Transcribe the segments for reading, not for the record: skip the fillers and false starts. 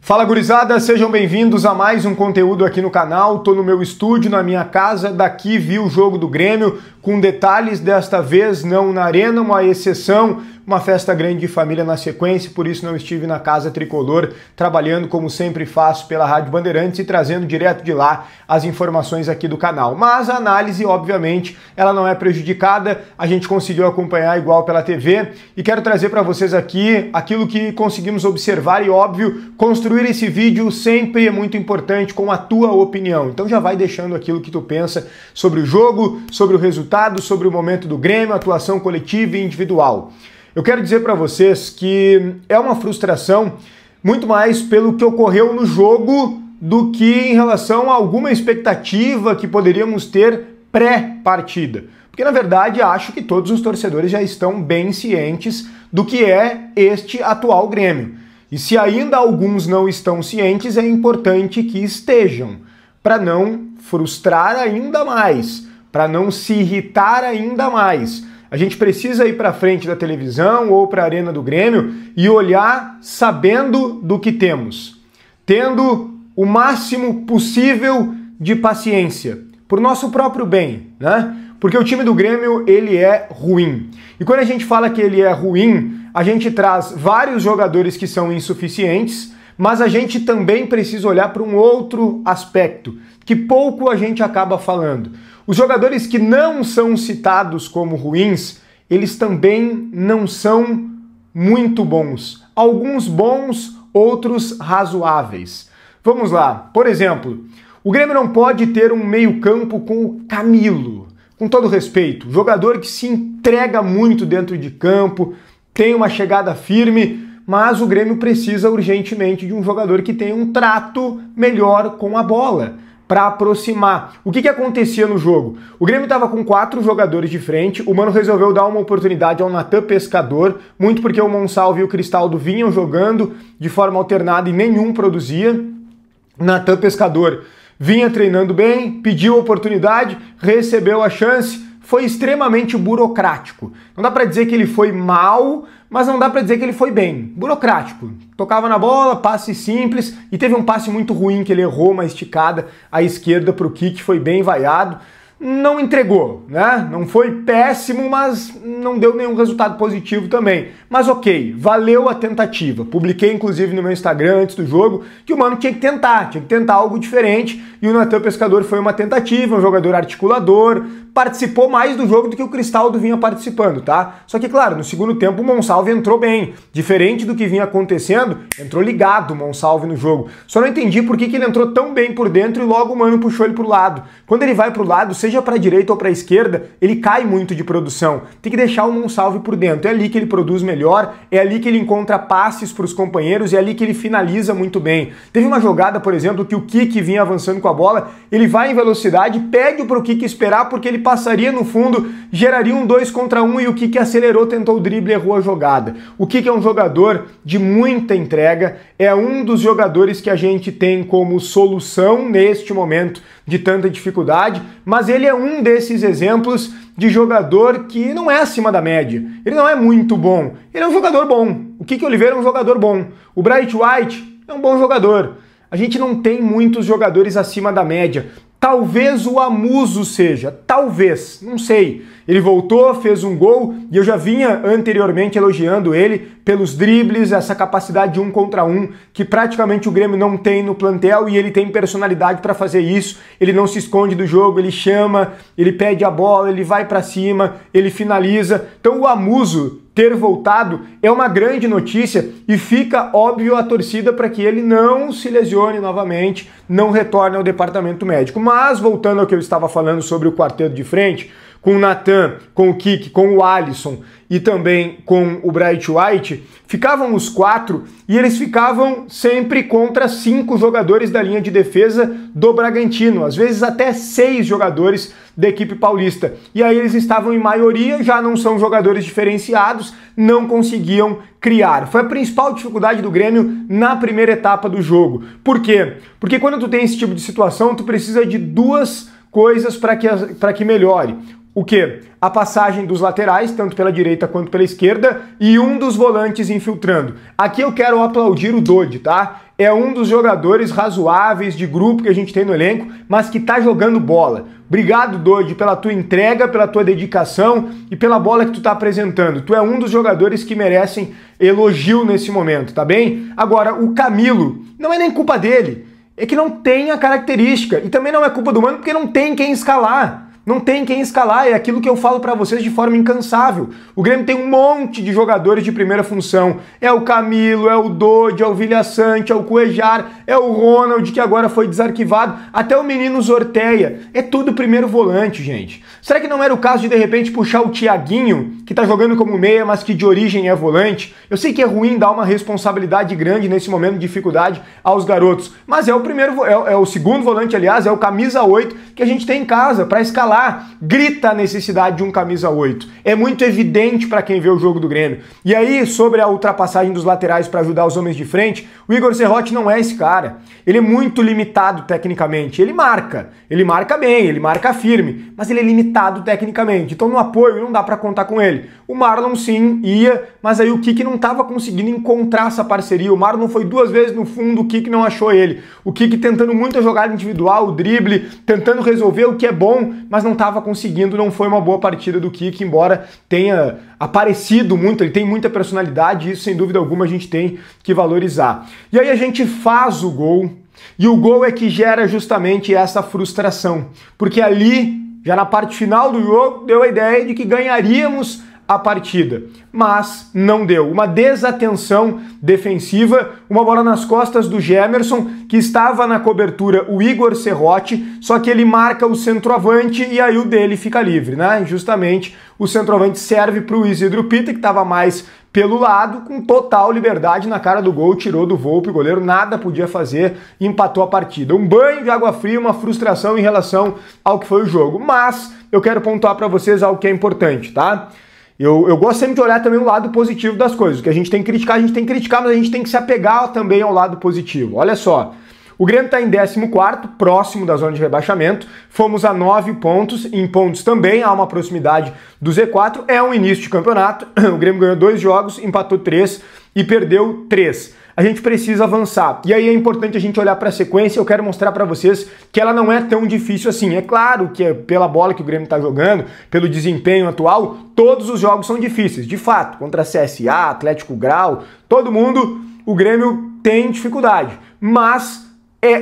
Fala gurizada, sejam bem-vindos a mais um conteúdo aqui no canal. Tô no meu estúdio, na minha casa, daqui vi o jogo do Grêmio, com detalhes desta vez não na arena, uma exceção, uma festa grande de família na sequência, por isso não estive na Casa Tricolor, trabalhando como sempre faço pela Rádio Bandeirantes e trazendo direto de lá as informações aqui do canal. Mas a análise, obviamente, ela não é prejudicada, a gente conseguiu acompanhar igual pela TV e quero trazer para vocês aqui aquilo que conseguimos observar e, óbvio, construir esse vídeo sempre é muito importante com a tua opinião. Então já vai deixando aquilo que tu pensa sobre o jogo, sobre o resultado, sobre o momento do Grêmio, atuação coletiva e individual. Eu quero dizer para vocês que é uma frustração muito mais pelo que ocorreu no jogo do que em relação a alguma expectativa que poderíamos ter pré-partida. Porque, na verdade, acho que todos os torcedores já estão bem cientes do que é este atual Grêmio. E se ainda alguns não estão cientes, é importante que estejam, para não frustrar ainda mais, para não se irritar ainda mais. A gente precisa ir para frente da televisão ou para a arena do Grêmio e olhar sabendo do que temos, tendo o máximo possível de paciência, por nosso próprio bem, né? Porque o time do Grêmio, ele é ruim. E quando a gente fala que ele é ruim, a gente traz vários jogadores que são insuficientes, mas a gente também precisa olhar para um outro aspecto, que pouco a gente acaba falando. Os jogadores que não são citados como ruins, eles também não são muito bons. Alguns bons, outros razoáveis. Vamos lá. Por exemplo, o Grêmio não pode ter um meio-campo com o Camilo. Com todo respeito, jogador que se entrega muito dentro de campo, tem uma chegada firme, mas o Grêmio precisa urgentemente de um jogador que tenha um trato melhor com a bola, para aproximar. O que acontecia no jogo? O Grêmio estava com 4 jogadores de frente, o Mano resolveu dar uma oportunidade ao Natan Pescador, muito porque o Monsalve e o Cristaldo vinham jogando de forma alternada e nenhum produzia. Natan Pescador vinha treinando bem, pediu a oportunidade, recebeu a chance, foi extremamente burocrático. Não dá para dizer que ele foi mal, mas não dá para dizer que ele foi bem. Burocrático. Tocava na bola, passe simples, e teve um passe muito ruim que ele errou, uma esticada à esquerda para o Kik, foi bem vaiado. Não entregou, né? Não foi péssimo, mas não deu nenhum resultado positivo também. Mas ok, valeu a tentativa. Publiquei inclusive no meu Instagram antes do jogo que o Mano tinha que tentar algo diferente, e o Natan Pescador foi uma tentativa, um jogador articulador, participou mais do jogo do que o Cristaldo vinha participando, tá? Só que, claro, no segundo tempo o Monsalve entrou bem. Diferente do que vinha acontecendo, entrou ligado o Monsalve no jogo. Só não entendi por que ele entrou tão bem por dentro e logo o Mano puxou ele pro lado. Quando ele vai pro lado, seja para a direita ou para a esquerda, ele cai muito de produção. Tem que deixar o Monsalve por dentro. É ali que ele produz melhor, é ali que ele encontra passes para os companheiros, é ali que ele finaliza muito bem. Teve uma jogada, por exemplo, que o Kik vinha avançando com a bola, ele vai em velocidade, pede para o Kik esperar porque ele passaria no fundo, geraria um 2 contra 1 e o Kik acelerou, tentou o drible e errou a jogada. O Kik é um jogador de muita entrega, é um dos jogadores que a gente tem como solução neste momento de tanta dificuldade, mas ele é um desses exemplos de jogador que não é acima da média. Ele não é muito bom, ele é um jogador bom. O Kik Oliveira é um jogador bom. O Bright White é um bom jogador. A gente não tem muitos jogadores acima da média. Talvez o Amuso seja, talvez, não sei. Ele voltou, fez um gol e eu já vinha anteriormente elogiando ele pelos dribles, essa capacidade de 1 contra 1 que praticamente o Grêmio não tem no plantel, e ele tem personalidade para fazer isso. Ele não se esconde do jogo, ele chama, ele pede a bola, ele vai para cima, ele finaliza. Então o Amuso ter voltado é uma grande notícia e fica óbvio a torcida para que ele não se lesione novamente, não retorne ao departamento médico. Mas voltando ao que eu estava falando sobre o quarteto de frente, com o Natan, com o Kik, com o Alisson e também com o Bright White, ficavam os 4 e eles ficavam sempre contra 5 jogadores da linha de defesa do Bragantino, às vezes até 6 jogadores da equipe paulista. E aí eles estavam em maioria, já não são jogadores diferenciados, não conseguiam criar. Foi a principal dificuldade do Grêmio na primeira etapa do jogo. Por quê? Porque quando tu tem esse tipo de situação, tu precisa de 2 coisas para que melhore. o quê? A passagem dos laterais, tanto pela direita quanto pela esquerda, e um dos volantes infiltrando. Aqui eu quero aplaudir o Dodi, tá? É um dos jogadores razoáveis de grupo que a gente tem no elenco, mas que tá jogando bola. Obrigado, Dodi, pela tua entrega, pela tua dedicação e pela bola que tu tá apresentando. Tu é um dos jogadores que merecem elogio nesse momento, tá bem? Agora, o Camilo, não é nem culpa dele, é que não tem a característica. E também não é culpa do Mano, porque não tem quem escalar. Não tem quem escalar, é aquilo que eu falo pra vocês de forma incansável. O Grêmio tem um monte de jogadores de primeira função. É o Camilo, é o Dodi, é o Vilhaçante, é o Cuejar, é o Ronald, que agora foi desarquivado, até o menino Zorteia. É tudo primeiro volante, gente. Será que não era o caso de repente puxar o Thiaguinho, que tá jogando como meia, mas que de origem é volante? Eu sei que é ruim dar uma responsabilidade grande nesse momento de dificuldade aos garotos, mas é o primeiro, é o segundo volante, aliás, é o camisa 8 que a gente tem em casa pra escalar. Grita a necessidade de um camisa 8. É muito evidente para quem vê o jogo do Grêmio. E aí, sobre a ultrapassagem dos laterais para ajudar os homens de frente, o Igor Serrote não é esse cara. Ele é muito limitado tecnicamente. Ele marca bem, ele marca firme, mas ele é limitado tecnicamente. Então no apoio não dá para contar com ele. O Marlon sim ia, mas aí o Kiki não estava conseguindo encontrar essa parceria. O Marlon foi 2 vezes no fundo, o Kiki não achou ele. O Kiki tentando muita jogada individual, o drible, tentando resolver o que é bom, mas não estava conseguindo, não foi uma boa partida do Kiki, embora tenha aparecido muito, ele tem muita personalidade, e isso sem dúvida alguma a gente tem que valorizar. E aí a gente faz o gol, e o gol é que gera justamente essa frustração, porque ali, já na parte final do jogo, deu a ideia de que ganharíamos a partida, mas não deu. Uma desatenção defensiva, uma bola nas costas do Gemerson, que estava na cobertura o Igor Serrote, só que ele marca o centroavante e aí o dele fica livre, né? Justamente o centroavante serve para o Isidro Pita, que estava mais pelo lado, com total liberdade na cara do gol, tirou do Volpi, o goleiro nada podia fazer e empatou a partida. Um banho de água fria, uma frustração em relação ao que foi o jogo, mas eu quero pontuar para vocês algo que é importante, tá? Eu gosto sempre de olhar também o lado positivo das coisas. O que a gente tem que criticar, mas a gente tem que se apegar também ao lado positivo. Olha só, o Grêmio está em 14º, próximo da zona de rebaixamento. Fomos a 9 pontos, em pontos também há uma proximidade do Z4. É um início de campeonato. O Grêmio ganhou 2 jogos, empatou 3 e perdeu 3. A gente precisa avançar. E aí é importante a gente olhar para a sequência. Eu quero mostrar para vocês que ela não é tão difícil assim. É claro que pela bola que o Grêmio está jogando, pelo desempenho atual, todos os jogos são difíceis. De fato, contra CSA, Atlético Grau, todo mundo, o Grêmio tem dificuldade. Mas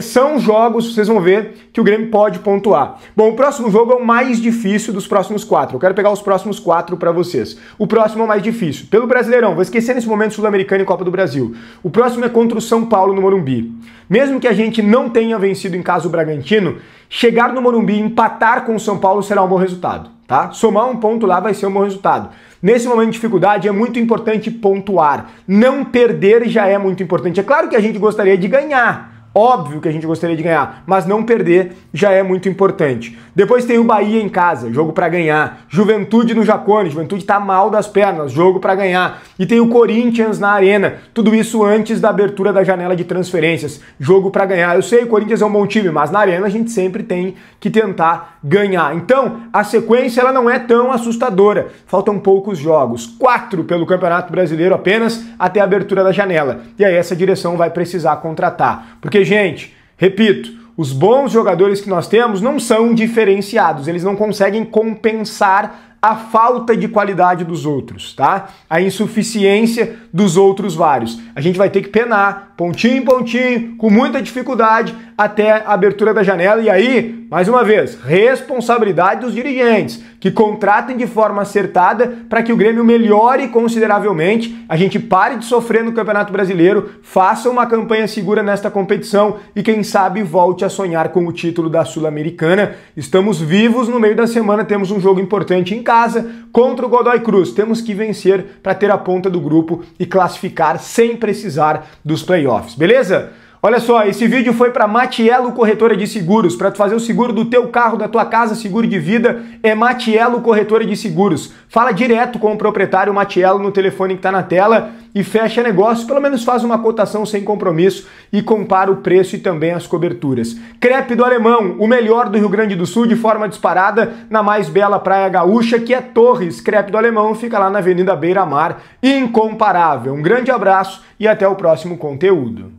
são jogos, vocês vão ver, que o Grêmio pode pontuar. Bom, o próximo jogo é o mais difícil dos próximos 4. Eu quero pegar os próximos 4 para vocês. O próximo é o mais difícil. Pelo Brasileirão, vou esquecer nesse momento Sul-Americano e Copa do Brasil. O próximo é contra o São Paulo no Morumbi. Mesmo que a gente não tenha vencido em casa o Bragantino, chegar no Morumbi e empatar com o São Paulo será um bom resultado, tá? Somar um ponto lá vai ser um bom resultado. Nesse momento de dificuldade é muito importante pontuar. Não perder já é muito importante. É claro que a gente gostaria de ganhar. Óbvio que a gente gostaria de ganhar, mas não perder já é muito importante. Depois tem o Bahia em casa, jogo para ganhar. Juventude no Jacone, Juventude tá mal das pernas, jogo para ganhar. E tem o Corinthians na Arena, tudo isso antes da abertura da janela de transferências, jogo para ganhar. Eu sei, o Corinthians é um bom time, mas na Arena a gente sempre tem que tentar ganhar. Então, a sequência ela não é tão assustadora. Faltam poucos jogos, 4 pelo Campeonato Brasileiro apenas até a abertura da janela. E aí essa direção vai precisar contratar. Porque, gente, repito, os bons jogadores que nós temos não são diferenciados, eles não conseguem compensar a falta de qualidade dos outros, tá? A insuficiência dos outros vários. A gente vai ter que penar, pontinho em pontinho, com muita dificuldade, até a abertura da janela. E aí, mais uma vez, responsabilidade dos dirigentes, que contratem de forma acertada para que o Grêmio melhore consideravelmente, a gente pare de sofrer no Campeonato Brasileiro, faça uma campanha segura nesta competição e quem sabe volte a sonhar com o título da Sul-Americana. Estamos vivos, no meio da semana temos um jogo importante em casa contra o Godoy Cruz. Temos que vencer para ter a ponta do grupo e classificar sem precisar dos playoffs, beleza? Olha só, esse vídeo foi para Matiello Corretora de Seguros. Para tu fazer o seguro do teu carro, da tua casa, seguro de vida, é Matiello Corretora de Seguros. Fala direto com o proprietário Matiello no telefone que está na tela e fecha negócio. Pelo menos faz uma cotação sem compromisso e compara o preço e também as coberturas. Crepe do Alemão, o melhor do Rio Grande do Sul de forma disparada na mais bela praia gaúcha, que é Torres. Crepe do Alemão fica lá na Avenida Beira Mar, incomparável. Um grande abraço e até o próximo conteúdo.